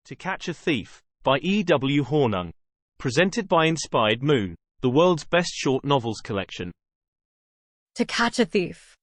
To Catch a Thief, by E.W. Hornung. Presented by Inspired Moon, the world's best short novels collection. To catch a thief.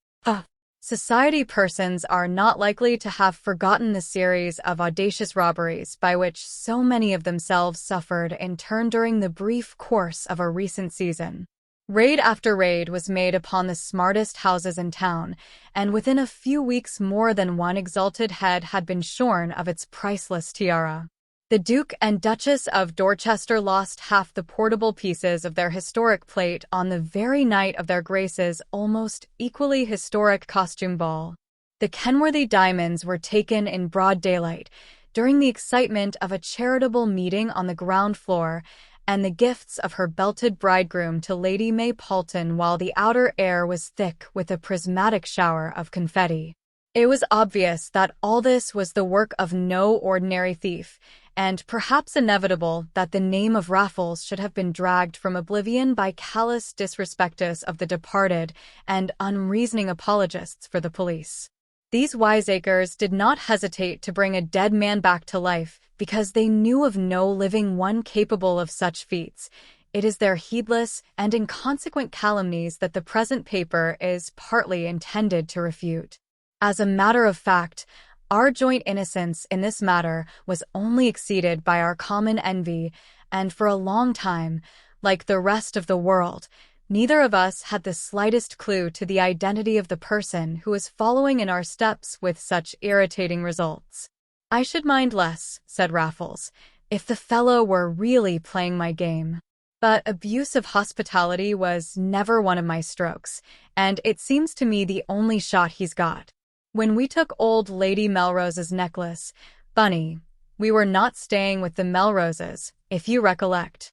Society persons are not likely to have forgotten the series of audacious robberies by which so many of themselves suffered in turn during the brief course of a recent season. Raid after raid was made upon the smartest houses in town, and within a few weeks more than one exalted head had been shorn of its priceless tiara. The Duke and Duchess of Dorchester lost half the portable pieces of their historic plate on the very night of their Grace's almost equally historic costume ball. The Kenworthy diamonds were taken in broad daylight, during the excitement of a charitable meeting on the ground floor, and the gifts of her belted bridegroom to Lady May Paulton while the outer air was thick with a prismatic shower of confetti. It was obvious that all this was the work of no ordinary thief, and perhaps inevitable that the name of Raffles should have been dragged from oblivion by callous disrespecters of the departed and unreasoning apologists for the police. These wiseacres did not hesitate to bring a dead man back to life because they knew of no living one capable of such feats. It is their heedless and inconsequent calumnies that the present paper is partly intended to refute. As a matter of fact, our joint innocence in this matter was only exceeded by our common envy, and for a long time, like the rest of the world, neither of us had the slightest clue to the identity of the person who was following in our steps with such irritating results. "I should mind less," said Raffles, "if the fellow were really playing my game. But abuse of hospitality was never one of my strokes, and it seems to me the only shot he's got. When we took old Lady Melrose's necklace, Bunny, we were not staying with the Melroses, if you recollect.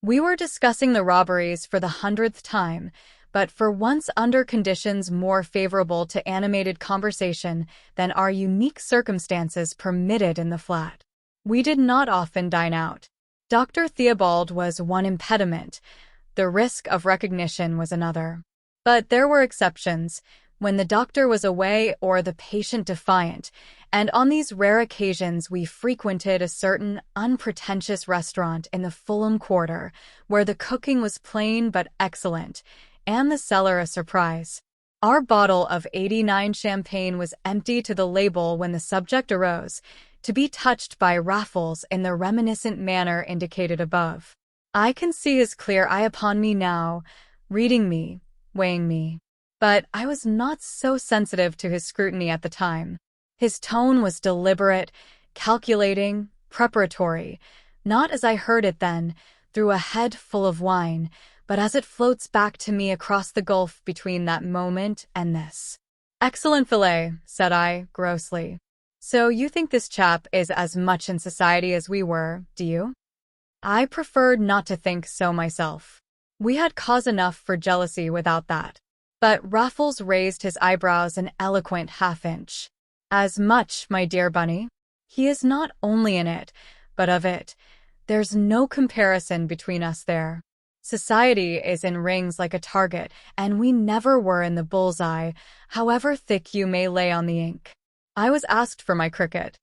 We were discussing the robberies for the 100th time, but for once under conditions more favorable to animated conversation than our unique circumstances permitted in the flat. We did not often dine out. Dr. Theobald was one impediment. The risk of recognition was another. But there were exceptions, when the doctor was away or the patient defiant, and on these rare occasions we frequented a certain unpretentious restaurant in the Fulham Quarter, where the cooking was plain but excellent, and the cellar a surprise. Our bottle of '89 champagne was empty to the label when the subject arose, to be touched by Raffles in the reminiscent manner indicated above. I can see his clear eye upon me now, reading me, weighing me. But I was not so sensitive to his scrutiny at the time. His tone was deliberate, calculating, preparatory, not as I heard it then, through a head full of wine, but as it floats back to me across the gulf between that moment and this. "Excellent filet," said I, grossly. "So you think this chap is as much in society as we were, do you?" I preferred not to think so myself. We had cause enough for jealousy without that. But Raffles raised his eyebrows an eloquent half-inch. "As much, my dear Bunny. He is not only in it, but of it. There's no comparison between us there. Society is in rings like a target, and we never were in the bull's-eye, however thick you may lay on the ink. I was asked for my cricket.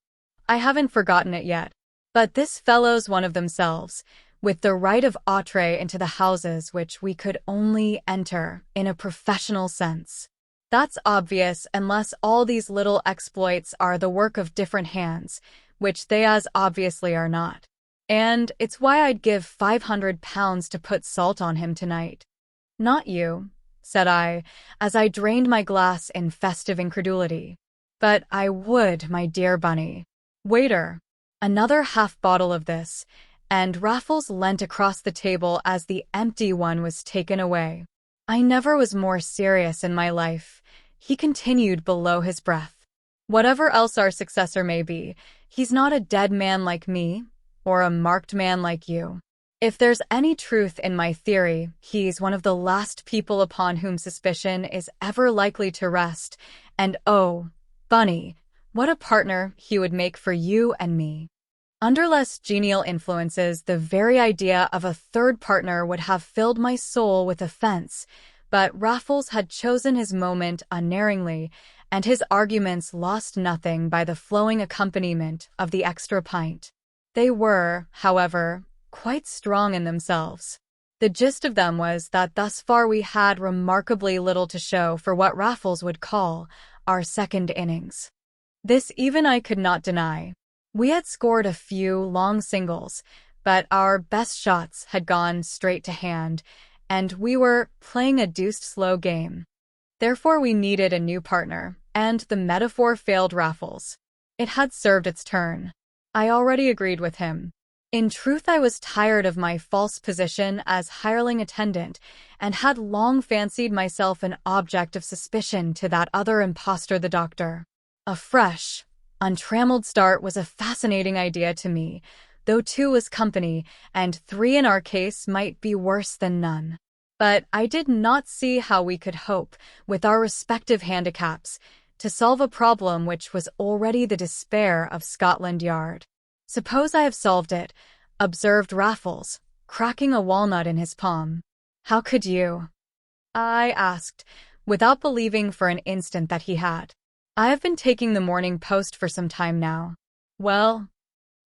I haven't forgotten it yet. But this fellow's one of themselves, with the right of entree into the houses which we could only enter in a professional sense. That's obvious unless all these little exploits are the work of different hands, which they as obviously are not. And it's why I'd give £500 to put salt on him tonight." "Not you," said I, as I drained my glass in festive incredulity. "But I would, my dear Bunny. Waiter, another half bottle of this," and Raffles leant across the table as the empty one was taken away. "I never was more serious in my life," he continued below his breath. "Whatever else our successor may be, he's not a dead man like me, or a marked man like you. If there's any truth in my theory, he's one of the last people upon whom suspicion is ever likely to rest, and oh, Bunny, what a partner he would make for you and me. Under less genial influences, the very idea of a third partner would have filled my soul with offense, But Raffles had chosen his moment unerringly, and his arguments lost nothing by the flowing accompaniment of the extra pint. They were, however, quite strong in themselves. The gist of them was that thus far we had remarkably little to show for what Raffles would call our second innings. This even I could not deny. We had scored a few long singles, but our best shots had gone straight to hand, and we were playing a deuced slow game. Therefore we needed a new partner, and the metaphor failed Raffles. It had served its turn. I already agreed with him. In truth, I was tired of my false position as hireling attendant, and had long fancied myself an object of suspicion to that other impostor, the doctor. A fresh, untrammeled start was a fascinating idea to me, though 2 was company, and 3 in our case might be worse than none. But I did not see how we could hope, with our respective handicaps, to solve a problem which was already the despair of Scotland Yard. "Suppose I have solved it," observed Raffles, cracking a walnut in his palm. "How could you?" I asked, without believing for an instant that he had. "I have been taking the Morning Post for some time now." "Well,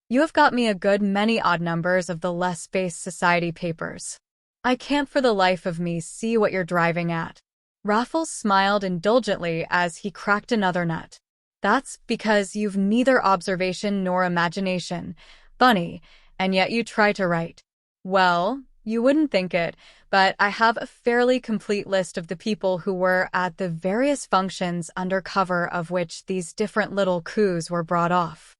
you have got me a good many odd numbers of the less base society papers. I can't for the life of me see what you're driving at." Raffles smiled indulgently as he cracked another nut. "That's because you've neither observation nor imagination, Bunny, and yet you try to write." "Well, you wouldn't think it, but I have a fairly complete list of the people who were at the various functions under cover of which these different little coups were brought off."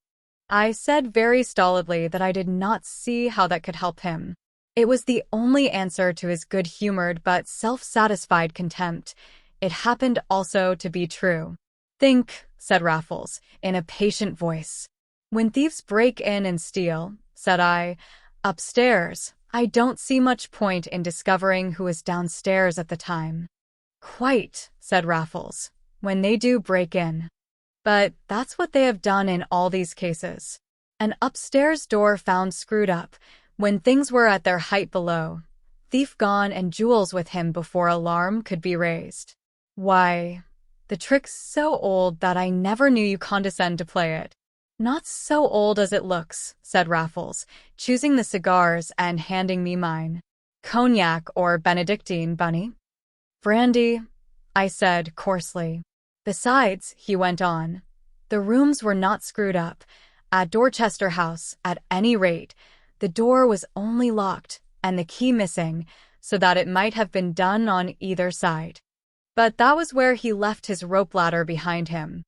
I said very stolidly that I did not see how that could help him. It was the only answer to his good-humored but self-satisfied contempt. It happened also to be true. "Think," said Raffles, in a patient voice. "When thieves break in and steal," said I, "upstairs, I don't see much point in discovering who is downstairs at the time." "Quite," said Raffles, "when they do break in. But that's what they have done in all these cases. An upstairs door found screwed up, when things were at their height below. Thief gone and jewels with him before alarm could be raised. Why, the trick's so old that I never knew you condescend to play it." "Not so old as it looks," said Raffles, choosing the cigars and handing me mine. "Cognac or Benedictine, Bunny?" "Brandy," I said coarsely. "Besides," he went on, "the rooms were not screwed up. At Dorchester House, at any rate, the door was only locked and the key missing, so that it might have been done on either side." "But that was where he left his rope ladder behind him,"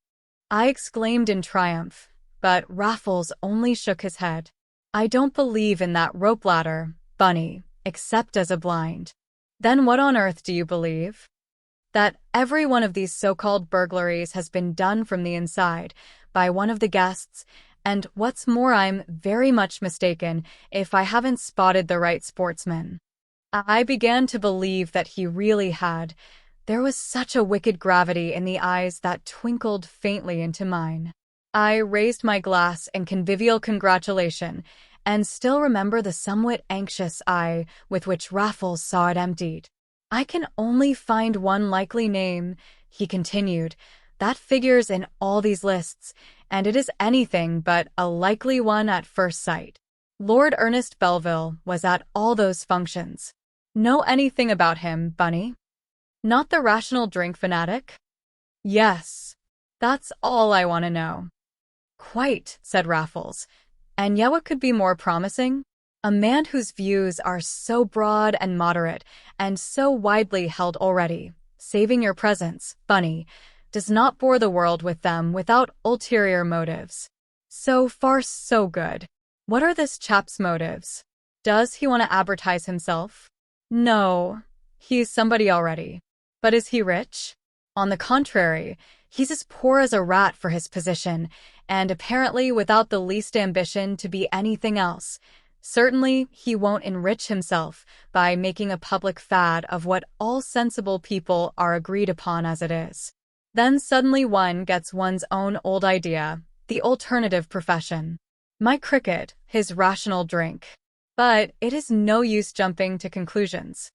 I exclaimed in triumph, but Raffles only shook his head. "I don't believe in that rope ladder, Bunny, except as a blind." "Then what on earth do you believe?" "That every one of these so-called burglaries has been done from the inside, by one of the guests, and what's more, I'm very much mistaken if I haven't spotted the right sportsman." I began to believe that he really had. There was such a wicked gravity in the eyes that twinkled faintly into mine. I raised my glass in convivial congratulation, and still remember the somewhat anxious eye with which Raffles saw it emptied. "I can only find one likely name," he continued, "that figures in all these lists, and it is anything but a likely one at first sight. Lord Ernest Belville was at all those functions. Know anything about him, Bunny?" "Not the rational drink fanatic?" "Yes. That's all I want to know." "Quite," said Raffles. "And yet what could be more promising? A man whose views are so broad and moderate, and so widely held already, saving your presence, Bunny, does not bore the world with them without ulterior motives. So far, so good. What are this chap's motives? Does he want to advertise himself?" "No, he's somebody already." "But is he rich?" "On the contrary, he's as poor as a rat for his position, and apparently without the least ambition to be anything else. Certainly, he won't enrich himself by making a public fad of what all sensible people are agreed upon as it is. Then suddenly one gets one's own old idea, the alternative profession. My cricket, his rational drink. But it is no use jumping to conclusions.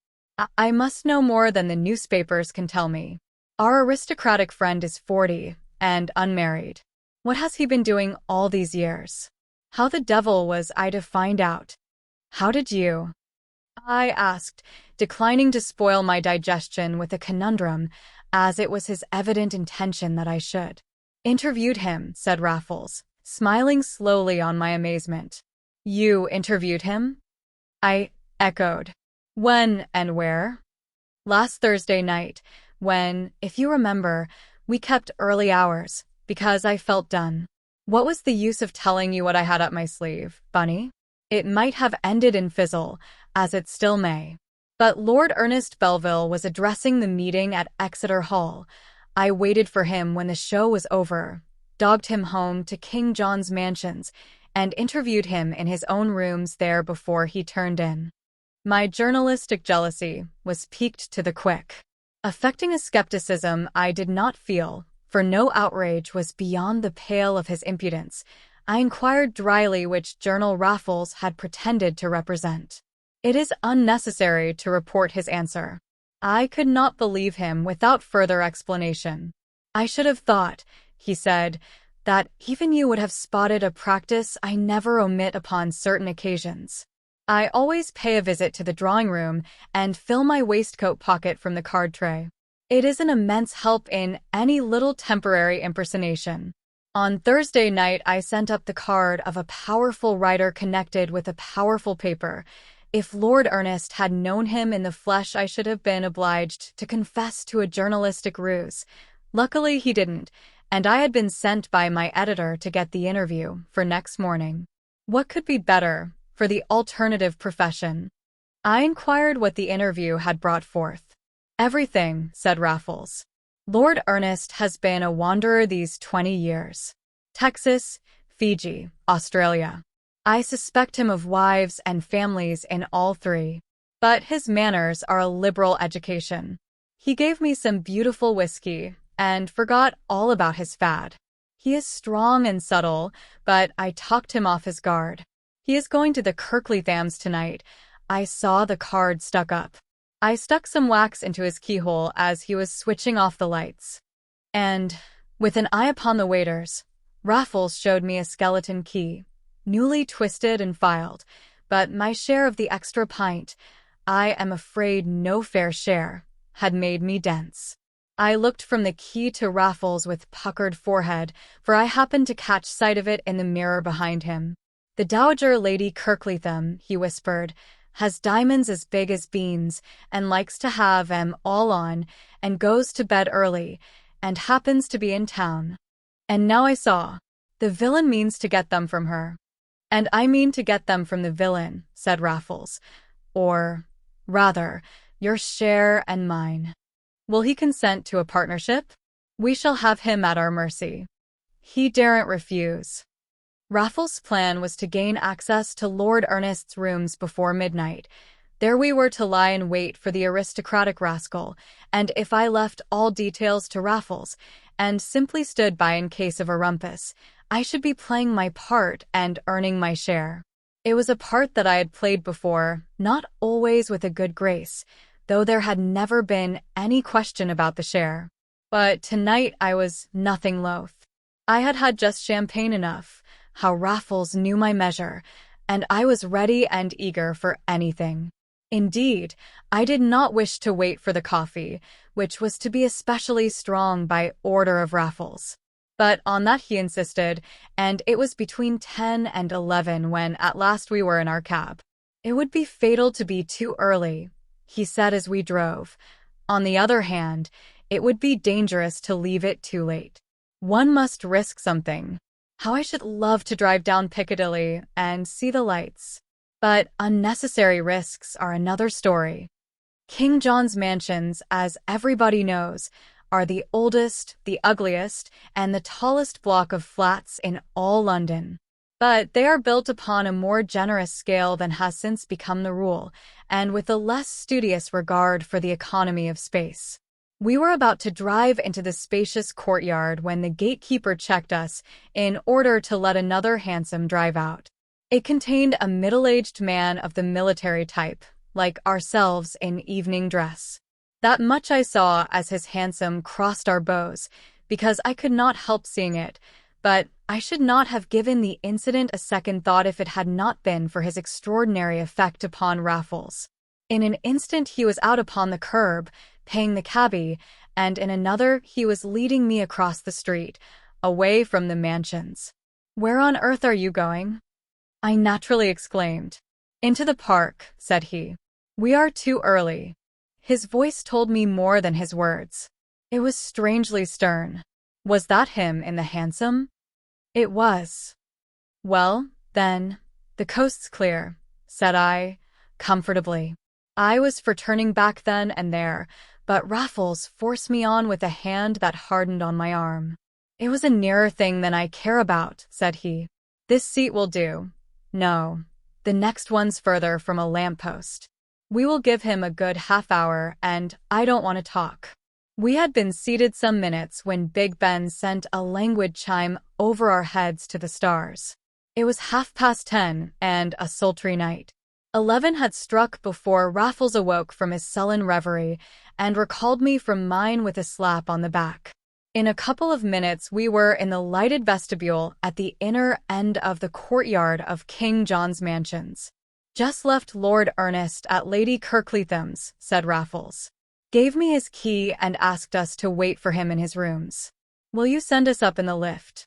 I must know more than the newspapers can tell me. Our aristocratic friend is 40 and unmarried. What has he been doing all these years? How the devil was I to find out? How did you? I asked, declining to spoil my digestion with a conundrum, as it was his evident intention that I should. Interviewed him, said Raffles, smiling slowly on my amazement. You interviewed him? I echoed. When and where? Last Thursday night, when, if you remember, we kept early hours, because I felt done. What was the use of telling you what I had up my sleeve, Bunny? It might have ended in fizzle, as it still may. But Lord Ernest Belville was addressing the meeting at Exeter Hall. I waited for him when the show was over, dogged him home to King John's mansions, and interviewed him in his own rooms there before he turned in. My journalistic jealousy was piqued to the quick, affecting a skepticism I did not feel, for no outrage was beyond the pale of his impudence. I inquired dryly which journal Raffles had pretended to represent. It is unnecessary to report his answer. I could not believe him without further explanation. I should have thought, he said, that even you would have spotted a practice I never omit upon certain occasions. I always pay a visit to the drawing room and fill my waistcoat pocket from the card tray. It is an immense help in any little temporary impersonation. On Thursday night, I sent up the card of a powerful writer connected with a powerful paper. If Lord Ernest had known him in the flesh, I should have been obliged to confess to a journalistic ruse. Luckily, he didn't, and I had been sent by my editor to get the interview for next morning. What could be better for the alternative profession? I inquired what the interview had brought forth. Everything, said Raffles. Lord Ernest has been a wanderer these 20 years. Texas, Fiji, Australia. I suspect him of wives and families in all three. But his manners are a liberal education. He gave me some beautiful whiskey and forgot all about his fad. He is strong and subtle, but I talked him off his guard. He is going to the Kirkleathams tonight. I saw the card stuck up. I stuck some wax into his keyhole as he was switching off the lights. And, with an eye upon the waiters, Raffles showed me a skeleton key, newly twisted and filed, but my share of the extra pint, I am afraid no fair share, had made me dense. I looked from the key to Raffles with puckered forehead, for I happened to catch sight of it in the mirror behind him. The Dowager Lady Kirkleatham, he whispered, has diamonds as big as beans, and likes to have 'em all on, and goes to bed early, and happens to be in town. And now I saw. The villain means to get them from her. And I mean to get them from the villain, said Raffles. Or, rather, your share and mine. Will he consent to a partnership? We shall have him at our mercy. He daren't refuse. Raffles' plan was to gain access to Lord Ernest's rooms before midnight. There we were to lie in wait for the aristocratic rascal, and if I left all details to Raffles, and simply stood by in case of a rumpus, I should be playing my part and earning my share. It was a part that I had played before, not always with a good grace, though there had never been any question about the share. But tonight I was nothing loath. I had had just champagne enough. How Raffles knew my measure, and I was ready and eager for anything. Indeed, I did not wish to wait for the coffee, which was to be especially strong by order of Raffles. But on that he insisted, and it was between 10 and 11 when at last we were in our cab. It would be fatal to be too early, he said as we drove. On the other hand, it would be dangerous to leave it too late. One must risk something. How I should love to drive down Piccadilly and see the lights. But unnecessary risks are another story. King John's mansions, as everybody knows, are the oldest, the ugliest, and the tallest block of flats in all London. But they are built upon a more generous scale than has since become the rule, and with a less studious regard for the economy of space. We were about to drive into the spacious courtyard when the gatekeeper checked us in order to let another hansom drive out. It contained a middle-aged man of the military type, like ourselves in evening dress. That much I saw as his hansom crossed our bows, because I could not help seeing it, but I should not have given the incident a second thought if it had not been for his extraordinary effect upon Raffles. In an instant he was out upon the curb, paying the cabby, and in another he was leading me across the street, away from the mansions. "Where on earth are you going?" I naturally exclaimed. "Into the park," said he. "We are too early." His voice told me more than his words. It was strangely stern. Was that him in the hansom? It was. "Well, then, the coast's clear," said I, comfortably. I was for turning back then and there, but Raffles forced me on with a hand that hardened on my arm. "It was a nearer thing than I care about," said he. "This seat will do. No, the next one's further from a lamppost. We will give him a good half-hour, and I don't want to talk." We had been seated some minutes when Big Ben sent a languid chime over our heads to the stars. It was 10:30, and a sultry night. 11 had struck before Raffles awoke from his sullen reverie and recalled me from mine with a slap on the back. In a couple of minutes we were in the lighted vestibule at the inner end of the courtyard of King John's mansions. "Just left Lord Ernest at Lady Kirkleatham's," said Raffles. "Gave me his key and asked us to wait for him in his rooms. Will you send us up in the lift?"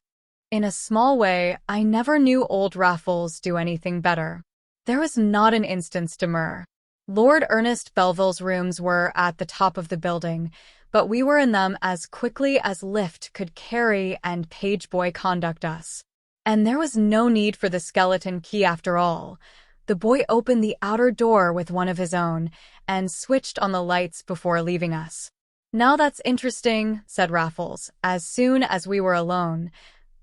In a small way, I never knew old Raffles do anything better. There was not an instant's demur. Lord Ernest Belville's rooms were at the top of the building, but we were in them as quickly as lift could carry and page boy conduct us. And there was no need for the skeleton key after all. The boy opened the outer door with one of his own and switched on the lights before leaving us. "Now that's interesting," said Raffles, as soon as we were alone.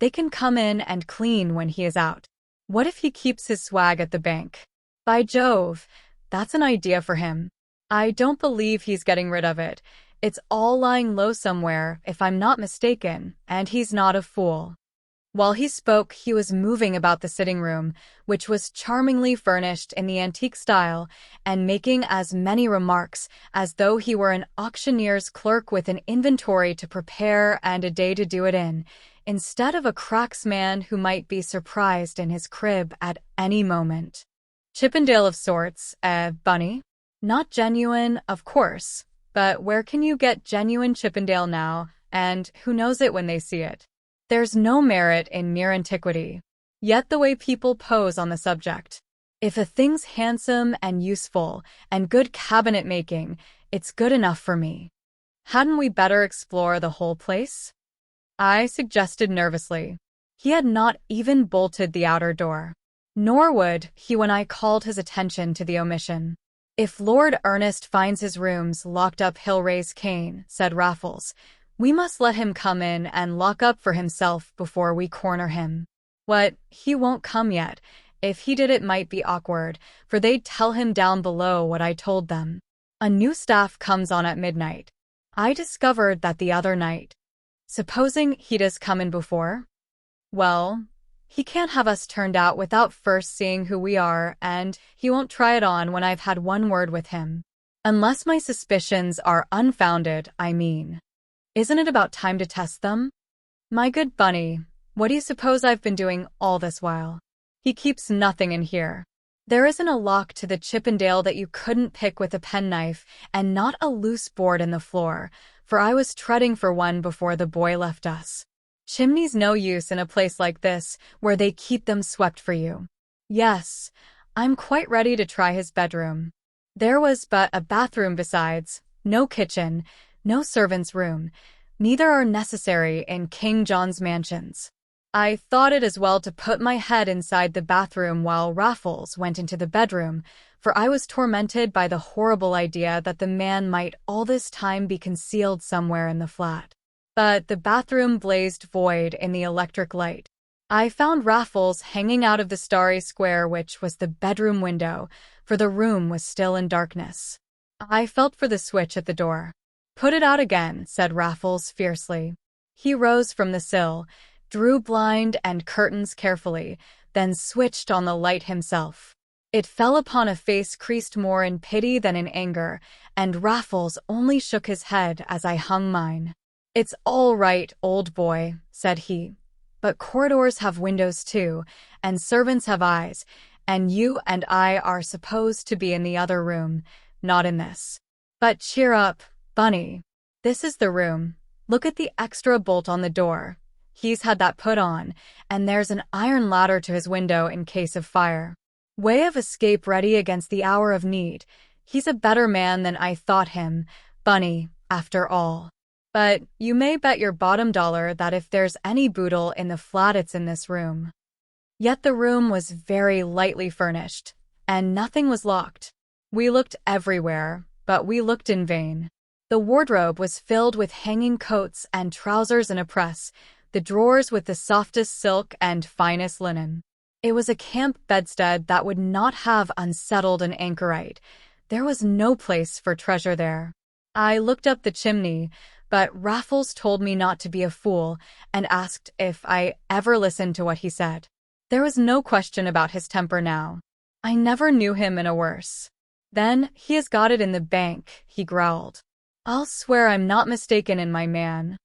"They can come in and clean when he is out. What if he keeps his swag at the bank? By Jove, that's an idea for him. I don't believe he's getting rid of it. It's all lying low somewhere, if I'm not mistaken, and he's not a fool." While he spoke, he was moving about the sitting room, which was charmingly furnished in the antique style, and making as many remarks as though he were an auctioneer's clerk with an inventory to prepare and a day to do it in, instead of a cracksman who might be surprised in his crib at any moment. "Chippendale of sorts, Bunny? Not genuine, of course, but where can you get genuine Chippendale now, and who knows it when they see it? There's no merit in mere antiquity. Yet the way people pose on the subject. If a thing's handsome and useful and good cabinet making, it's good enough for me. Hadn't we better explore the whole place?" I suggested nervously. He had not even bolted the outer door. Nor would he when I called his attention to the omission. "If Lord Ernest finds his rooms locked up, he'll raise Cain," said Raffles. "We must let him come in and lock up for himself before we corner him." "What, he won't come yet. If he did, it might be awkward, for they'd tell him down below what I told them. A new staff comes on at midnight. I discovered that the other night. Supposing he does come in before? Well, he can't have us turned out without first seeing who we are, and he won't try it on when I've had one word with him. Unless my suspicions are unfounded, I mean. Isn't it about time to test them? My good Bunny, what do you suppose I've been doing all this while? He keeps nothing in here. There isn't a lock to the Chippendale that you couldn't pick with a penknife, and not a loose board in the floor, for I was treading for one before the boy left us. Chimney's no use in a place like this, where they keep them swept for you. Yes, I'm quite ready to try his bedroom. There was but a bathroom besides, no kitchen, no servant's room. Neither are necessary in King John's mansions. I thought it as well to put my head inside the bathroom while Raffles went into the bedroom, for I was tormented by the horrible idea that the man might all this time be concealed somewhere in the flat. But the bathroom blazed void in the electric light. I found Raffles hanging out of the starry square which was the bedroom window, for the room was still in darkness. I felt for the switch at the door. "Put it out again," said Raffles fiercely. He rose from the sill, drew blind and curtains carefully, then switched on the light himself. It fell upon a face creased more in pity than in anger, and Raffles only shook his head as I hung mine. "It's all right, old boy," said he. "But corridors have windows too, and servants have eyes, and you and I are supposed to be in the other room, not in this. But cheer up, Bunny. This is the room. Look at the extra bolt on the door. He's had that put on, and there's an iron ladder to his window in case of fire. Way of escape ready against the hour of need. He's a better man than I thought him, Bunny, after all. But you may bet your bottom dollar that if there's any boodle in the flat, it's in this room." Yet the room was very lightly furnished, and nothing was locked. We looked everywhere, but we looked in vain. The wardrobe was filled with hanging coats and trousers in a press, the drawers with the softest silk and finest linen. It was a camp bedstead that would not have unsettled an anchorite. There was no place for treasure there. I looked up the chimney, but Raffles told me not to be a fool and asked if I ever listened to what he said. There was no question about his temper now. I never knew him in a worse. "Then he has got it in the bank," he growled. "I'll swear I'm not mistaken in my man."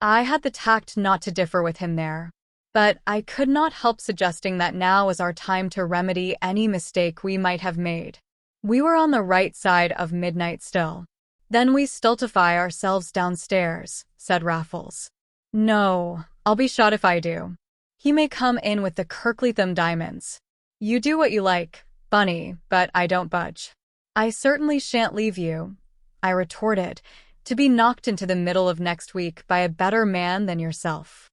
I had the tact not to differ with him there. But I could not help suggesting that now was our time to remedy any mistake we might have made. We were on the right side of midnight still. "Then we stultify ourselves downstairs," said Raffles. "No, I'll be shot if I do. He may come in with the Kirkleatham diamonds. You do what you like, Bunny, but I don't budge." "I certainly shan't leave you," I retorted, "to be knocked into the middle of next week by a better man than yourself."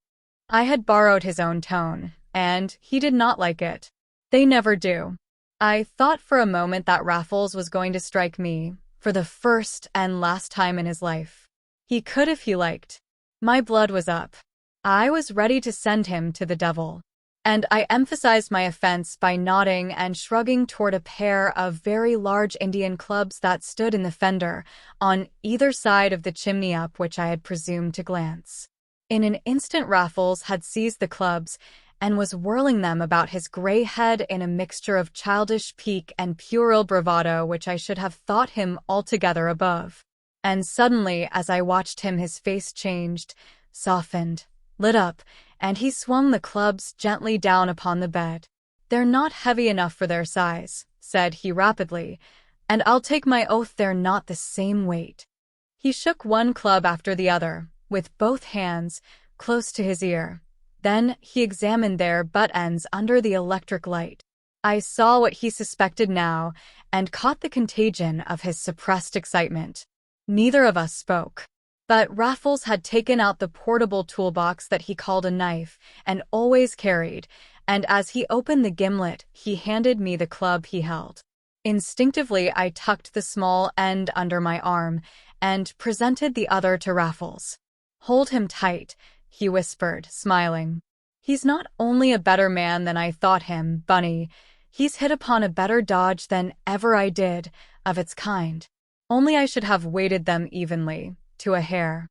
I had borrowed his own tone, and he did not like it. They never do. I thought for a moment that Raffles was going to strike me, for the first and last time in his life. He could if he liked. My blood was up. I was ready to send him to the devil. And I emphasized my offense by nodding and shrugging toward a pair of very large Indian clubs that stood in the fender, on either side of the chimney up which I had presumed to glance. In an instant Raffles had seized the clubs and was whirling them about his gray head in a mixture of childish pique and puerile bravado which I should have thought him altogether above. And suddenly, as I watched him, his face changed, softened, lit up, and he swung the clubs gently down upon the bed. "They're not heavy enough for their size," said he rapidly, "and I'll take my oath they're not the same weight." He shook one club after the other, with both hands, close to his ear. Then he examined their butt ends under the electric light. I saw what he suspected now, and caught the contagion of his suppressed excitement. Neither of us spoke. But Raffles had taken out the portable toolbox that he called a knife, and always carried, and as he opened the gimlet, he handed me the club he held. Instinctively, I tucked the small end under my arm, and presented the other to Raffles. "Hold him tight," he whispered, smiling. "He's not only a better man than I thought him, Bunny, he's hit upon a better dodge than ever I did, of its kind. Only I should have weighted them evenly, to a hair."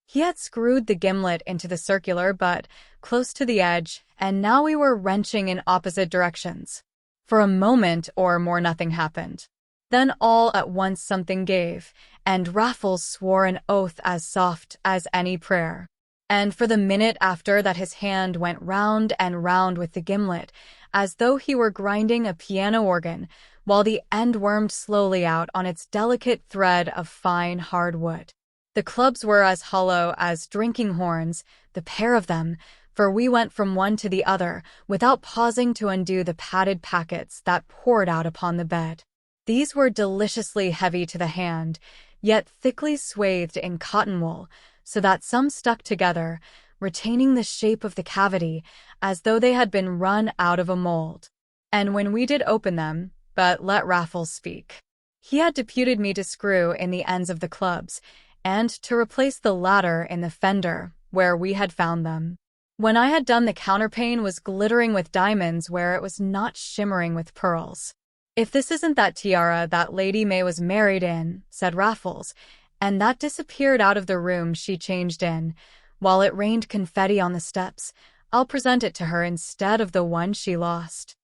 He had screwed the gimlet into the circular butt, close to the edge, and now we were wrenching in opposite directions. For a moment or more nothing happened. Then all at once something gave, and Raffles swore an oath as soft as any prayer. And for the minute after that his hand went round and round with the gimlet, as though he were grinding a piano organ, while the end wormed slowly out on its delicate thread of fine hard wood. The clubs were as hollow as drinking horns, the pair of them, for we went from one to the other, without pausing to undo the padded packets that poured out upon the bed. These were deliciously heavy to the hand, yet thickly swathed in cotton wool, so that some stuck together, retaining the shape of the cavity, as though they had been run out of a mold. And when we did open them, but let Raffles speak. He had deputed me to screw in the ends of the clubs, and to replace the latter in the fender, where we had found them. When I had done, the counterpane was glittering with diamonds where it was not shimmering with pearls. "If this isn't that tiara that Lady May was married in," said Raffles, and that disappeared out of the room she changed in, while it rained confetti on the steps, "I'll present it to her instead of the one she lost."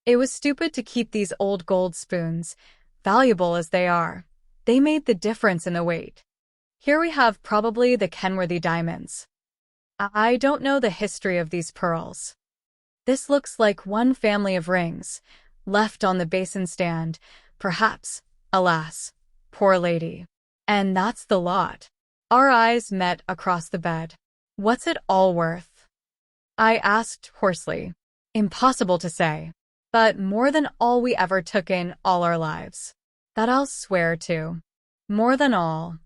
It was stupid to keep these old gold spoons, valuable as they are. They made the difference in the weight. Here we have probably the Kenworthy diamonds. I don't know the history of these pearls. This looks like one family of rings, left on the basin stand, perhaps, alas, poor lady. And that's the lot. Our eyes met across the bed. What's it all worth? I asked hoarsely. Impossible to say. But more than all we ever took in all our lives. That I'll swear to. More than all.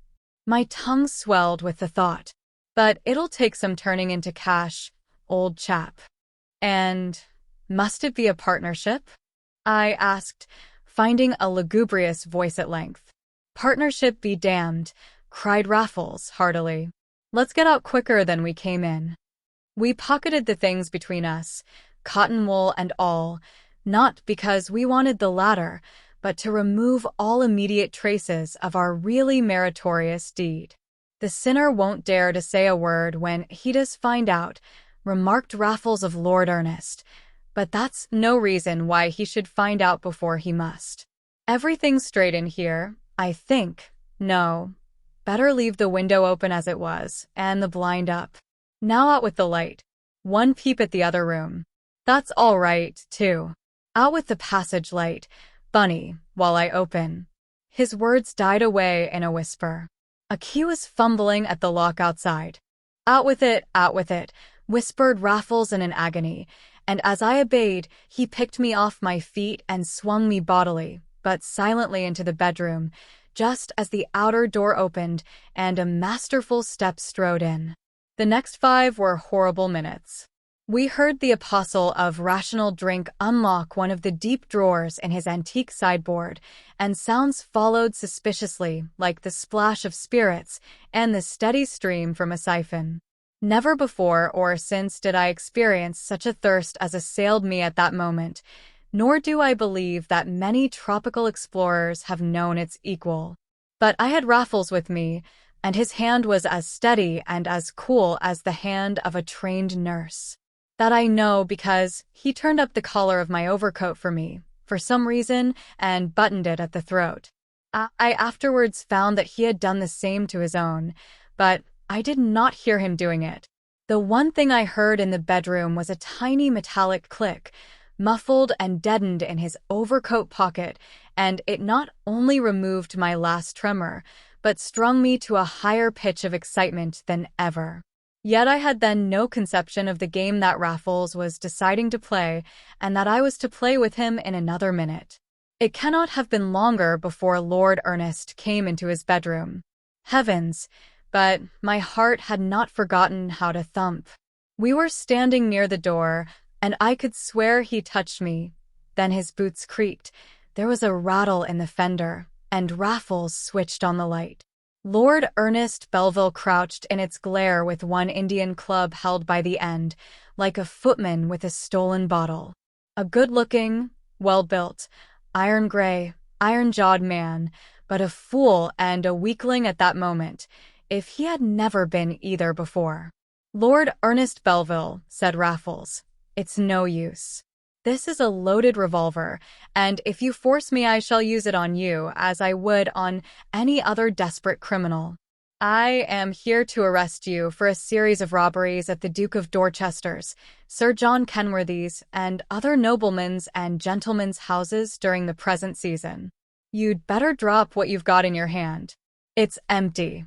My tongue swelled with the thought. But it'll take some turning into cash, old chap. And must it be a partnership? I asked, finding a lugubrious voice at length. Partnership be damned, cried Raffles heartily. Let's get out quicker than we came in. We pocketed the things between us, cotton wool and all, not because we wanted the latter, but to remove all immediate traces of our really meritorious deed. The sinner won't dare to say a word when he does find out, remarked Raffles of Lord Ernest, but that's no reason why he should find out before he must. Everything's straight in here, I think. No. Better leave the window open as it was, and the blind up. Now out with the light. One peep at the other room. That's all right, too. Out with the passage light, Bunny, while I open. His words died away in a whisper. A key was fumbling at the lock outside. Out with it, whispered Raffles in an agony, and as I obeyed, he picked me off my feet and swung me bodily, but silently into the bedroom, just as the outer door opened and a masterful step strode in. The next 5 were horrible minutes. We heard the apostle of rational drink unlock one of the deep drawers in his antique sideboard, and sounds followed suspiciously, like the splash of spirits and the steady stream from a siphon. Never before or since did I experience such a thirst as assailed me at that moment, nor do I believe that many tropical explorers have known its equal. But I had Raffles with me, and his hand was as steady and as cool as the hand of a trained nurse. That I know because he turned up the collar of my overcoat for me, for some reason, and buttoned it at the throat. I afterwards found that he had done the same to his own, but I did not hear him doing it. The one thing I heard in the bedroom was a tiny metallic click, muffled and deadened in his overcoat pocket, and it not only removed my last tremor, but strung me to a higher pitch of excitement than ever. Yet I had then no conception of the game that Raffles was deciding to play, and that I was to play with him in another minute. It cannot have been longer before Lord Ernest came into his bedroom. Heavens, but my heart had not forgotten how to thump. We were standing near the door, and I could swear he touched me. Then his boots creaked, there was a rattle in the fender, and Raffles switched on the light. Lord Ernest Belville crouched in its glare with one Indian club held by the end, like a footman with a stolen bottle. A good-looking, well-built, iron-gray, iron-jawed man, but a fool and a weakling at that moment, if he had never been either before. Lord Ernest Belville, said Raffles, it's no use. This is a loaded revolver, and if you force me I shall use it on you as I would on any other desperate criminal. I am here to arrest you for a series of robberies at the Duke of Dorchester's, Sir John Kenworthy's, and other noblemen's and gentlemen's houses during the present season. You'd better drop what you've got in your hand. It's empty.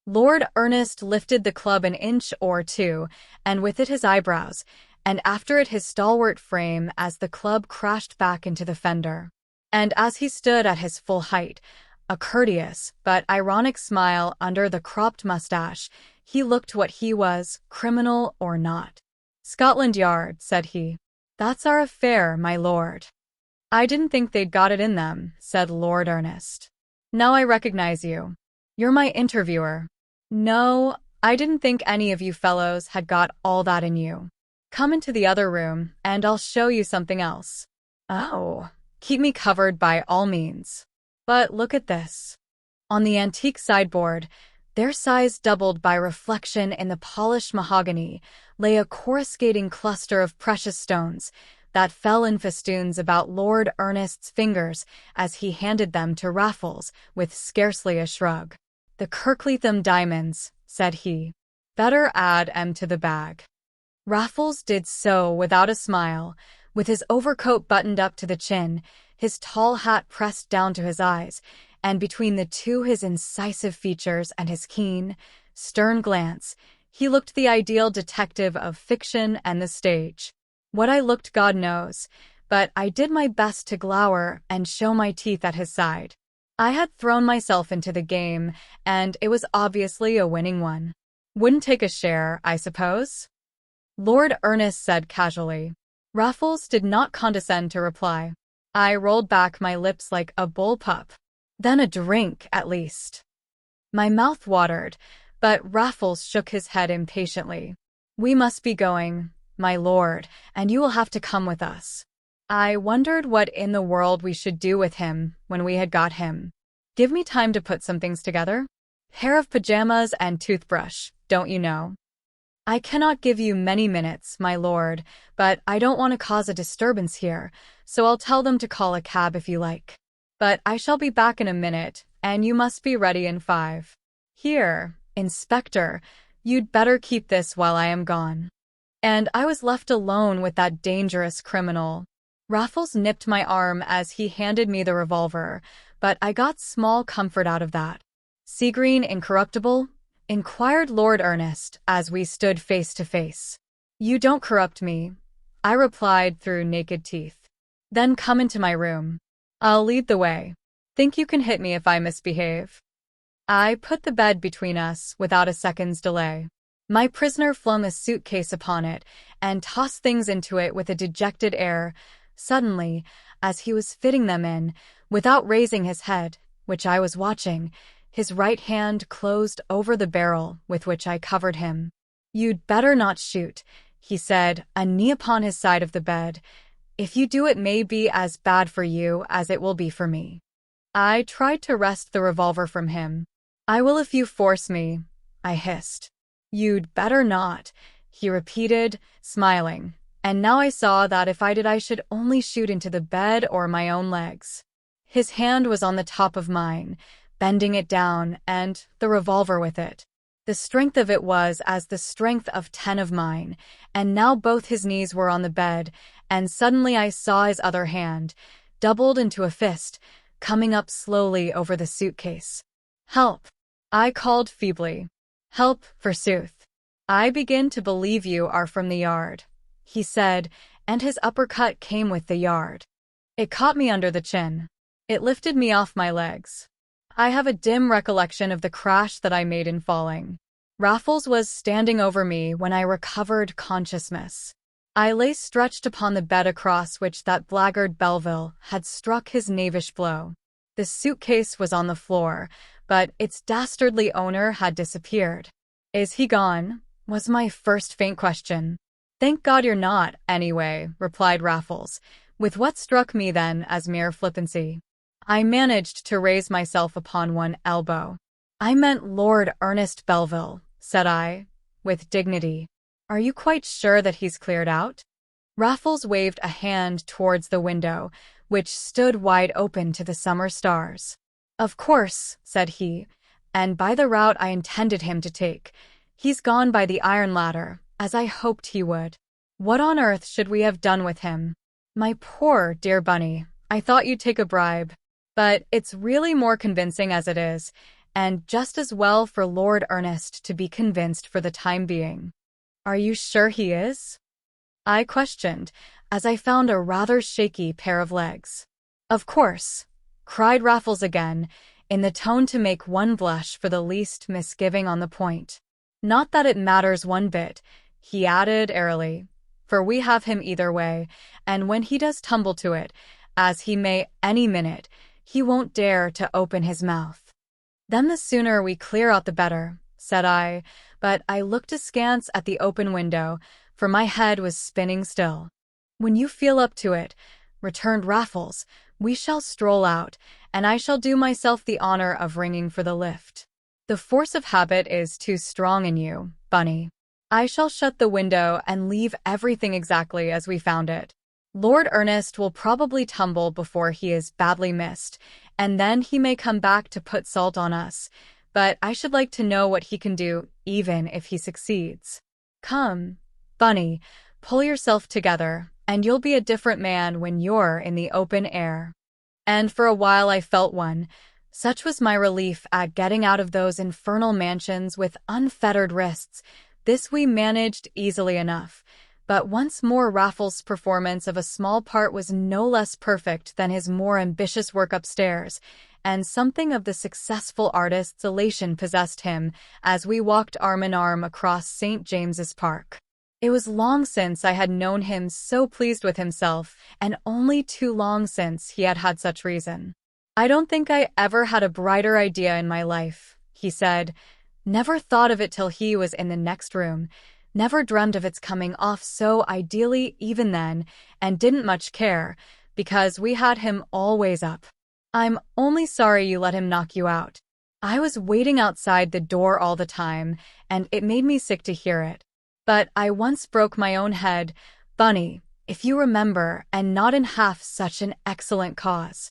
Lord Ernest lifted the club an inch or two, and with it his eyebrows, and after it his stalwart frame as the club crashed back into the fender. And as he stood at his full height, a courteous but ironic smile under the cropped mustache, he looked what he was, criminal or not. Scotland Yard, said he. That's our affair, my lord. I didn't think they'd got it in them, said Lord Ernest. Now I recognize you. You're my interviewer. No, I didn't think any of you fellows had got all that in you. Come into the other room, and I'll show you something else. Oh, keep me covered by all means. But look at this. On the antique sideboard, their size doubled by reflection in the polished mahogany, lay a coruscating cluster of precious stones, that fell in festoons about Lord Ernest's fingers as he handed them to Raffles, with scarcely a shrug. "The Kirkleatham diamonds," said he. "Better add 'em to the bag." Raffles did so without a smile, with his overcoat buttoned up to the chin, his tall hat pressed down to his eyes, and between the two his incisive features and his keen, stern glance, he looked the ideal detective of fiction and the stage. What I looked, God knows, but I did my best to glower and show my teeth at his side. I had thrown myself into the game, and it was obviously a winning one. "Wouldn't take a share, I suppose?" Lord Ernest said casually. Raffles did not condescend to reply. I rolled back my lips like a bullpup. "Then a drink, at least." My mouth watered, but Raffles shook his head impatiently. "We must be going, my lord, and you will have to come with us." I wondered what in the world we should do with him when we had got him. "Give me time to put some things together. Pair of pajamas and toothbrush, don't you know?" "I cannot give you many minutes, my lord, but I don't want to cause a disturbance here, so I'll tell them to call a cab if you like. But I shall be back in a minute, and you must be ready in 5. Here, Inspector, you'd better keep this while I am gone." And I was left alone with that dangerous criminal. Raffles nipped my arm as he handed me the revolver, but I got small comfort out of that. "Seagreen incorruptible?" inquired Lord Ernest as we stood face to face. "You don't corrupt me," I replied through naked teeth. "Then come into my room. I'll lead the way. Think you can hit me if I misbehave?" I put the bed between us without a second's delay. My prisoner flung a suitcase upon it and tossed things into it with a dejected air. Suddenly, as he was fitting them in, without raising his head, which I was watching, his right hand closed over the barrel with which I covered him. "You'd better not shoot," he said, a knee upon his side of the bed. "If you do, it may be as bad for you as it will be for me." I tried to wrest the revolver from him. "I will if you force me," I hissed. "You'd better not," he repeated, smiling, and now I saw that if I did I should only shoot into the bed or my own legs. His hand was on the top of mine, bending it down, and the revolver with it. The strength of it was as the strength of 10 of mine, and now both his knees were on the bed, and suddenly I saw his other hand, doubled into a fist, coming up slowly over the suitcase. "Help!" I called feebly. "Help, forsooth. I begin to believe you are from the yard," he said, and his uppercut came with the yard. It caught me under the chin. It lifted me off my legs. I have a dim recollection of the crash that I made in falling. Raffles was standing over me when I recovered consciousness. I lay stretched upon the bed across which that blackguard Belleville had struck his knavish blow. The suitcase was on the floor, but its dastardly owner had disappeared. "Is he gone?" was my first faint question. "Thank God you're not, anyway," replied Raffles, with what struck me then as mere flippancy. I managed to raise myself upon one elbow. "I meant Lord Ernest Belleville," said I, with dignity. "Are you quite sure that he's cleared out?" Raffles waved a hand towards the window, which stood wide open to the summer stars. "Of course," said he, "and by the route I intended him to take. He's gone by the iron ladder, as I hoped he would. What on earth should we have done with him?" "My poor dear Bunny, I thought you'd take a bribe. But it's really more convincing as it is, and just as well for Lord Ernest to be convinced for the time being." "Are you sure he is?" I questioned, as I found a rather shaky pair of legs. "Of course," cried Raffles again, in the tone to make one blush for the least misgiving on the point. "Not that it matters one bit," he added airily, "for we have him either way, and when he does tumble to it, as he may any minute, he won't dare to open his mouth." "Then the sooner we clear out the better," said I, but I looked askance at the open window, for my head was spinning still. "When you feel up to it," returned Raffles, "we shall stroll out, and I shall do myself the honor of ringing for the lift. The force of habit is too strong in you, Bunny. I shall shut the window and leave everything exactly as we found it. Lord Ernest will probably tumble before he is badly missed, and then he may come back to put salt on us, but I should like to know what he can do, even if he succeeds. Come, Bunny, pull yourself together, and you'll be a different man when you're in the open air. And for a while I felt one. Such was my relief at getting out of those infernal mansions with unfettered wrists. This we managed easily enough. But once more Raffles' performance of a small part was no less perfect than his more ambitious work upstairs, and something of the successful artist's elation possessed him as we walked arm in arm across St. James's Park. It was long since I had known him so pleased with himself, and only too long since he had had such reason. "I don't think I ever had a brighter idea in my life," he said. "Never thought of it till he was in the next room. Never dreamed of its coming off so ideally even then, and didn't much care, because we had him always up. I'm only sorry you let him knock you out. I was waiting outside the door all the time, and it made me sick to hear it. But I once broke my own head, Bunny, if you remember, and not in half such an excellent cause."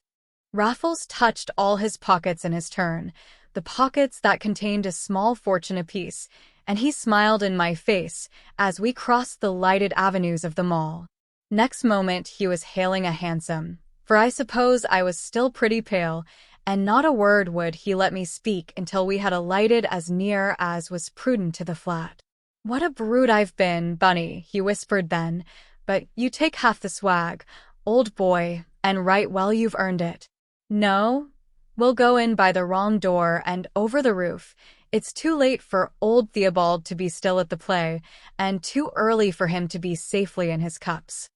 Raffles touched all his pockets in his turn, the pockets that contained a small fortune apiece, and he smiled in my face as we crossed the lighted avenues of the mall. Next moment he was hailing a hansom, for I suppose I was still pretty pale, and not a word would he let me speak until we had alighted as near as was prudent to the flat. "What a brute I've been, Bunny," he whispered then, "but you take half the swag, old boy, and right well you've earned it. No? We'll go in by the wrong door and over the roof. It's too late for old Theobald to be still at the play, and too early for him to be safely in his cups."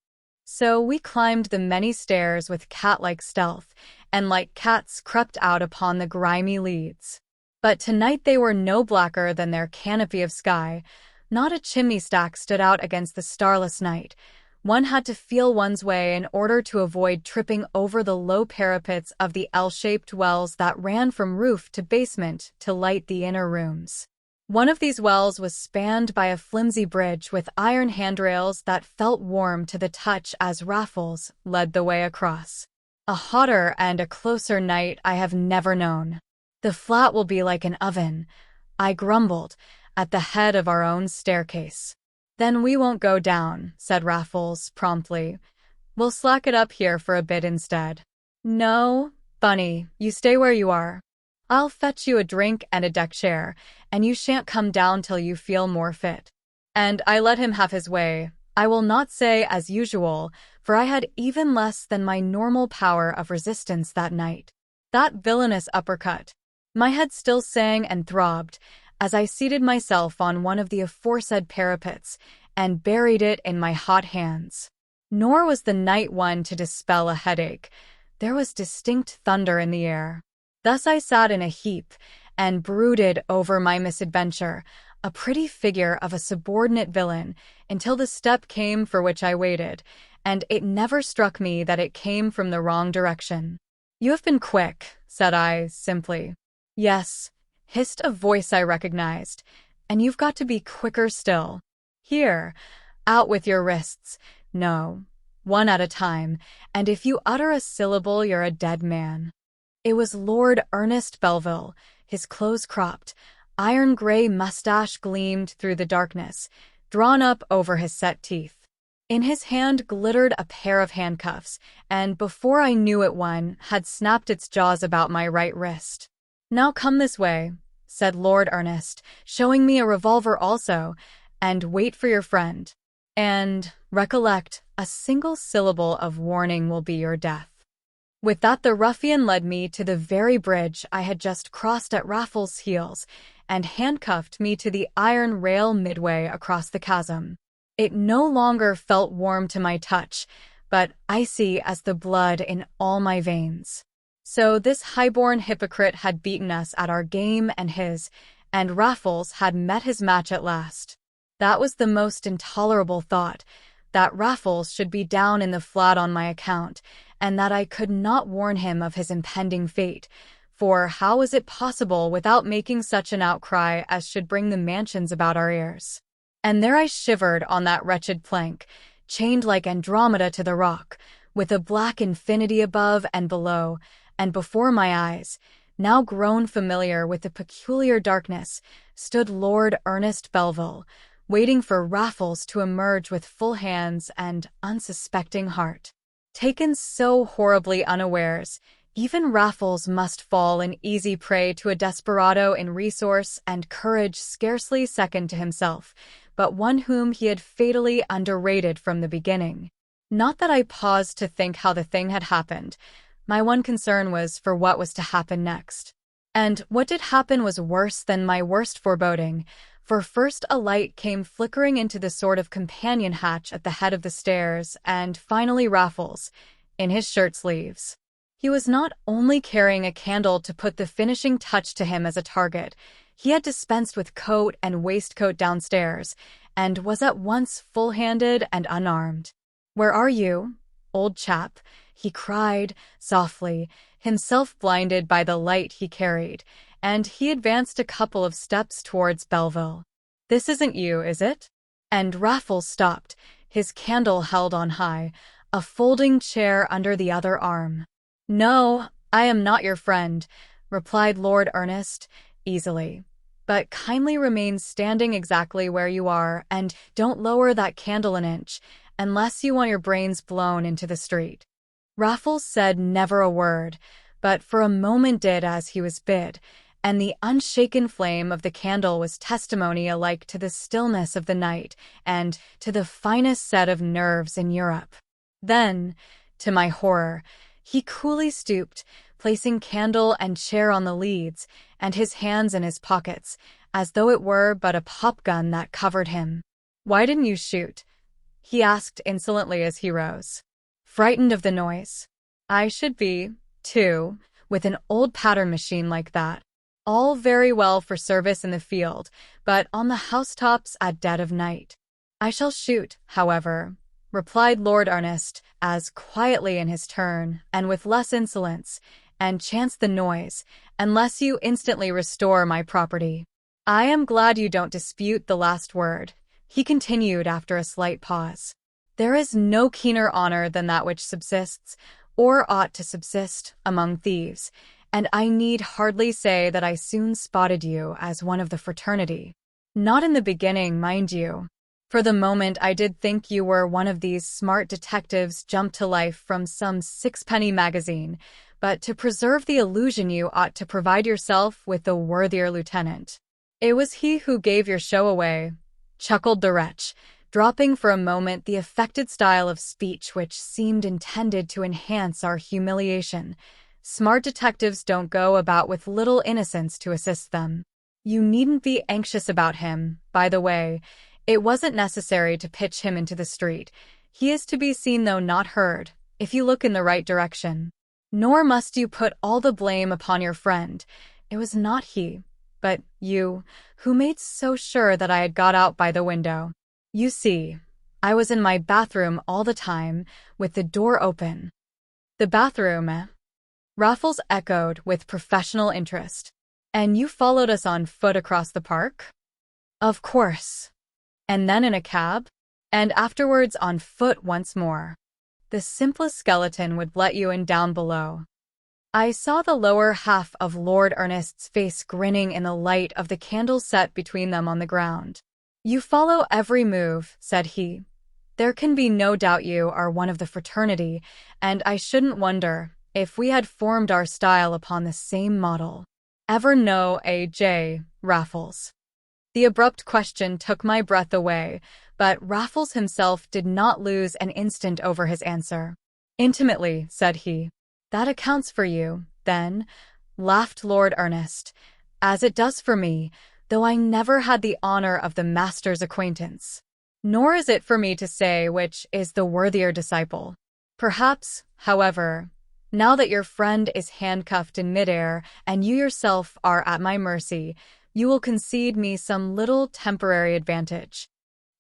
So we climbed the many stairs with cat-like stealth, and like cats crept out upon the grimy leads. But tonight they were no blacker than their canopy of sky. Not a chimney stack stood out against the starless night. One had to feel one's way in order to avoid tripping over the low parapets of the L-shaped wells that ran from roof to basement to light the inner rooms. One of these wells was spanned by a flimsy bridge with iron handrails that felt warm to the touch as Raffles led the way across. A hotter and a closer night I have never known. "The flat will be like an oven," I grumbled, at the head of our own staircase. "Then we won't go down," said Raffles promptly. "We'll slack it up here for a bit instead." "No, Bunny, you stay where you are. I'll fetch you a drink and a deck chair, and you shan't come down till you feel more fit." And I let him have his way. I will not say as usual, for I had even less than my normal power of resistance that night. That villainous uppercut. My head still sang and throbbed, as I seated myself on one of the aforesaid parapets and buried it in my hot hands. Nor was the night one to dispel a headache. There was distinct thunder in the air. Thus I sat in a heap and brooded over my misadventure, a pretty figure of a subordinate villain, until the step came for which I waited, and it never struck me that it came from the wrong direction. "You have been quick," said I, simply. "Yes," hissed a voice I recognized, "and you've got to be quicker still. Here, out with your wrists. No, one at a time, and if you utter a syllable you're a dead man." It was Lord Ernest Belville, his close cropped, iron-gray mustache gleamed through the darkness, drawn up over his set teeth. In his hand glittered a pair of handcuffs, and before I knew it one had snapped its jaws about my right wrist. "Now come this way," said Lord Ernest, showing me a revolver also, "and wait for your friend. And, recollect, a single syllable of warning will be your death." With that the ruffian led me to the very bridge I had just crossed at Raffles' heels, and handcuffed me to the iron rail midway across the chasm. It no longer felt warm to my touch, but icy as the blood in all my veins. So this highborn hypocrite had beaten us at our game and his, and Raffles had met his match at last. That was the most intolerable thought, that Raffles should be down in the flat on my account, and that I could not warn him of his impending fate, for how was it possible without making such an outcry as should bring the mansions about our ears? And there I shivered on that wretched plank, chained like Andromeda to the rock, with a black infinity above and below, and before my eyes, now grown familiar with the peculiar darkness, stood Lord Ernest Belville, waiting for Raffles to emerge with full hands and unsuspecting heart. Taken so horribly unawares, even Raffles must fall an easy prey to a desperado in resource and courage scarcely second to himself, but one whom he had fatally underrated from the beginning. Not that I paused to think how the thing had happened. My one concern was for what was to happen next. And what did happen was worse than my worst foreboding, for first a light came flickering into the sort of companion hatch at the head of the stairs, and finally Raffles, in his shirt sleeves. He was not only carrying a candle to put the finishing touch to him as a target, he had dispensed with coat and waistcoat downstairs, and was at once full-handed and unarmed. "Where are you, old chap?" he cried softly, himself blinded by the light he carried, and he advanced a couple of steps towards Belville. "This isn't you, is it?" And Raffles stopped, his candle held on high, a folding chair under the other arm. "No, I am not your friend," replied Lord Ernest, easily. "But kindly remain standing exactly where you are, and don't lower that candle an inch, unless you want your brains blown into the street." Raffles said never a word, but for a moment did as he was bid, and the unshaken flame of the candle was testimony alike to the stillness of the night and to the finest set of nerves in Europe. Then, to my horror, he coolly stooped, placing candle and chair on the leads, and his hands in his pockets, as though it were but a pop-gun that covered him. "Why didn't you shoot?" he asked insolently as he rose. "Frightened of the noise. I should be, too, with an old pattern machine like that. All very well for service in the field, but on the housetops at dead of night." "I shall shoot, however," replied Lord Ernest, as quietly in his turn, and with less insolence, "and chance the noise, unless you instantly restore my property. I am glad you don't dispute the last word," he continued after a slight pause. "There is no keener honor than that which subsists, or ought to subsist, among thieves, and I need hardly say that I soon spotted you as one of the fraternity. Not in the beginning, mind you. For the moment I did think you were one of these smart detectives jumped to life from some sixpenny magazine, but to preserve the illusion you ought to provide yourself with a worthier lieutenant. It was he who gave your show away," chuckled the wretch, dropping for a moment the affected style of speech which seemed intended to enhance our humiliation. "Smart detectives don't go about with little innocence to assist them. You needn't be anxious about him, by the way. It wasn't necessary to pitch him into the street. He is to be seen though not heard, if you look in the right direction. Nor must you put all the blame upon your friend. It was not he, but you, who made so sure that I had got out by the window. You see, I was in my bathroom all the time, with the door open." "The bathroom, eh?" Raffles echoed with professional interest. "And you followed us on foot across the park?" "Of course. And then in a cab? And afterwards on foot once more. The simplest skeleton would let you in down below." I saw the lower half of Lord Ernest's face grinning in the light of the candle set between them on the ground. "You follow every move," said he. "There can be no doubt you are one of the fraternity, and I shouldn't wonder if we had formed our style upon the same model. Ever know A.J. Raffles?" The abrupt question took my breath away, but Raffles himself did not lose an instant over his answer. "Intimately," said he. "That accounts for you, then," laughed Lord Ernest, "as it does for me, though I never had the honor of the master's acquaintance. Nor is it for me to say which is the worthier disciple. Perhaps, however, now that your friend is handcuffed in midair and you yourself are at my mercy, you will concede me some little temporary advantage."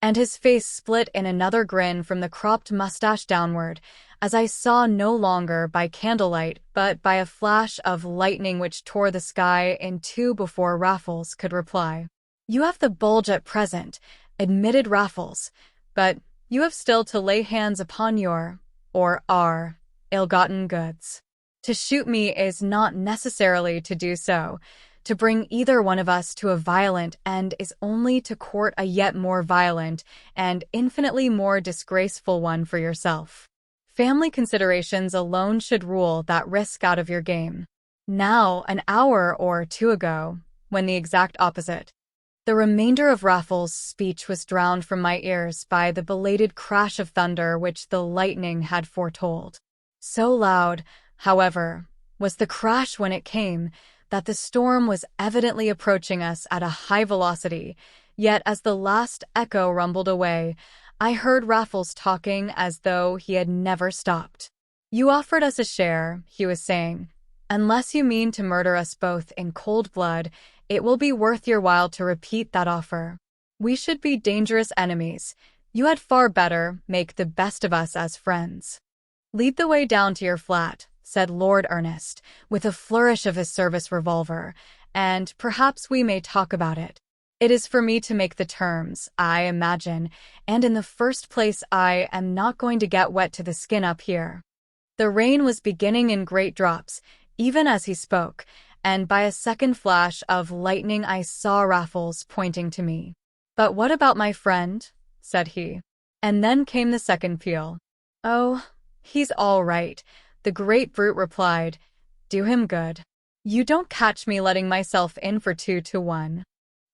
And his face split in another grin from the cropped mustache downward, as I saw no longer by candlelight but by a flash of lightning which tore the sky in two before Raffles could reply. "You have the bulge at present," admitted Raffles, "but You have still to lay hands upon your, or our, ill-gotten goods. To shoot me is not necessarily to do so. To bring either one of us to a violent end is only to court a yet more violent and infinitely more disgraceful one for yourself. Family considerations alone should rule that risk out of your game. Now, an hour or two ago, when the exact opposite. The remainder of Raffles' speech was drowned from my ears by the belated crash of thunder which the lightning had foretold. So loud, however, was the crash when it came, that the storm was evidently approaching us at a high velocity, yet as the last echo rumbled away, I heard Raffles talking as though he had never stopped. "You offered us a share," he was saying. "Unless you mean to murder us both in cold blood, it will be worth your while to repeat that offer. We should be dangerous enemies. You had far better make the best of us as friends." "Lead the way down to your flat," said Lord Ernest, with a flourish of his service revolver, "and perhaps we may talk about it. It is for me to make the terms, I imagine, and in the first place I am not going to get wet to the skin up here." The rain was beginning in great drops, even as he spoke, and by a second flash of lightning I saw Raffles pointing to me. "But what about my friend?" said he. And then came the second peal. "Oh, he's all right," the great brute replied. "Do him good. You don't catch me letting myself in for 2-1.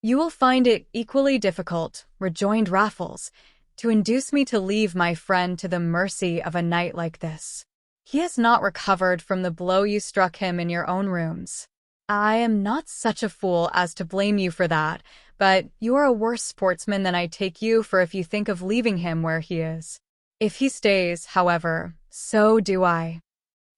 "You will find it equally difficult," rejoined Raffles, "to induce me to leave my friend to the mercy of a night like this. He has not recovered from the blow you struck him in your own rooms. I am not such a fool as to blame you for that, but you are a worse sportsman than I take you for if you think of leaving him where he is. If he stays, however, so do I."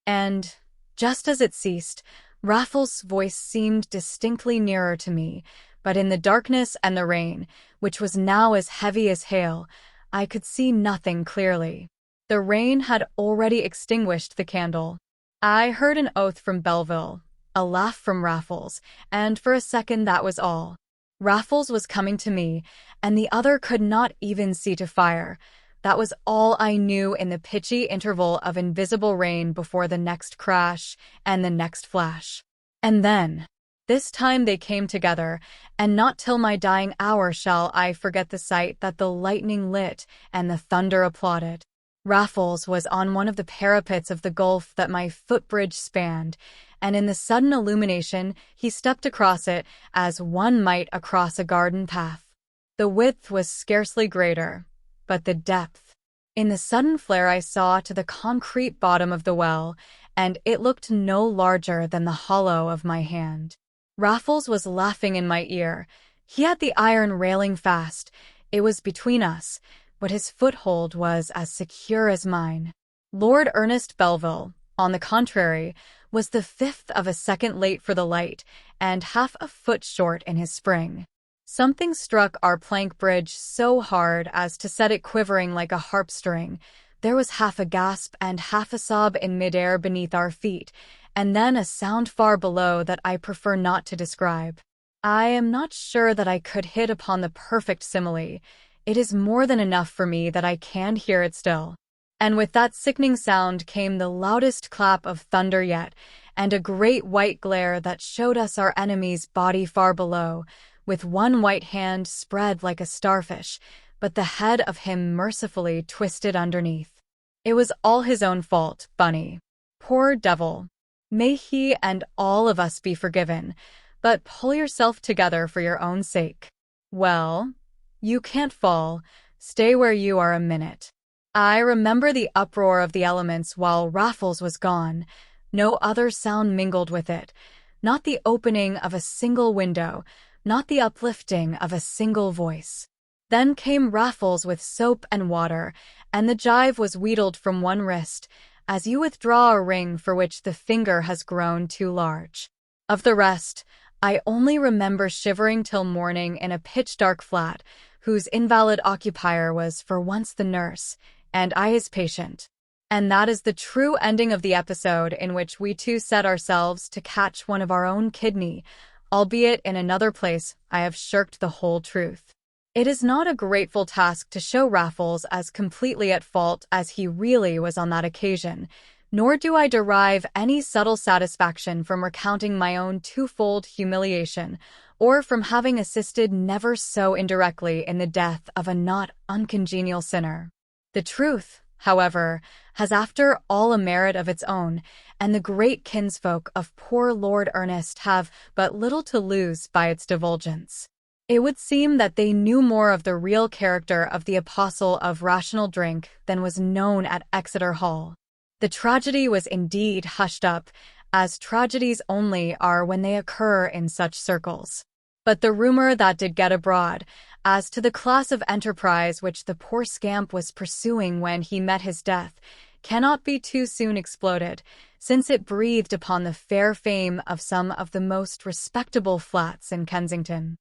And, just as it ceased, Raffles' voice seemed distinctly nearer to me, but in the darkness and the rain, which was now as heavy as hail, I could see nothing clearly. The rain had already extinguished the candle. I heard an oath from Belleville, a laugh from Raffles, and for a second that was all. Raffles was coming to me, and the other could not even see to fire. That was all I knew in the pitchy interval of invisible rain before the next crash and the next flash. And then, this time they came together, and not till my dying hour shall I forget the sight that the lightning lit and the thunder applauded. Raffles was on one of the parapets of the gulf that my footbridge spanned, and in the sudden illumination he stepped across it as one might across a garden path. The width was scarcely greater, but the depth. In the sudden flare I saw to the concrete bottom of the well, and it looked no larger than the hollow of my hand. Raffles was laughing in my ear. He had the iron railing fast. It was between us, but his foothold was as secure as mine. Lord Ernest Belleville, on the contrary, was the fifth of a second late for the light, and half a foot short in his spring. Something struck our plank bridge so hard as to set it quivering like a harp string. There was half a gasp and half a sob in midair beneath our feet, and then a sound far below that I prefer not to describe. I am not sure that I could hit upon the perfect simile. It is more than enough for me that I can hear it still. And with that sickening sound came the loudest clap of thunder yet, and a great white glare that showed us our enemy's body far below, with one white hand spread like a starfish, but the head of him mercifully twisted underneath. It was all his own fault, Bunny. Poor devil. May he and all of us be forgiven, but pull yourself together for your own sake. Well, you can't fall. Stay where you are a minute. I remember the uproar of the elements while Raffles was gone. No other sound mingled with it. Not the opening of a single window, not the uplifting of a single voice. Then came Raffles with soap and water, and the jive was wheedled from one wrist, as you withdraw a ring for which the finger has grown too large. Of the rest, I only remember shivering till morning in a pitch-dark flat, whose invalid occupier was for once the nurse, and I his patient. And that is the true ending of the episode in which we two set ourselves to catch one of our own kidney, albeit in another place I have shirked the whole truth. It is not a grateful task to show Raffles as completely at fault as he really was on that occasion, nor do I derive any subtle satisfaction from recounting my own twofold humiliation, or from having assisted never so indirectly in the death of a not uncongenial sinner. The truth, however, has after all a merit of its own, and the great kinsfolk of poor Lord Ernest have but little to lose by its divulgence. It would seem that they knew more of the real character of the apostle of rational drink than was known at Exeter Hall. The tragedy was indeed hushed up, as tragedies only are when they occur in such circles. But the rumor that did get abroad, as to the class of enterprise which the poor scamp was pursuing when he met his death, cannot be too soon exploded, since it breathed upon the fair fame of some of the most respectable flats in Kensington.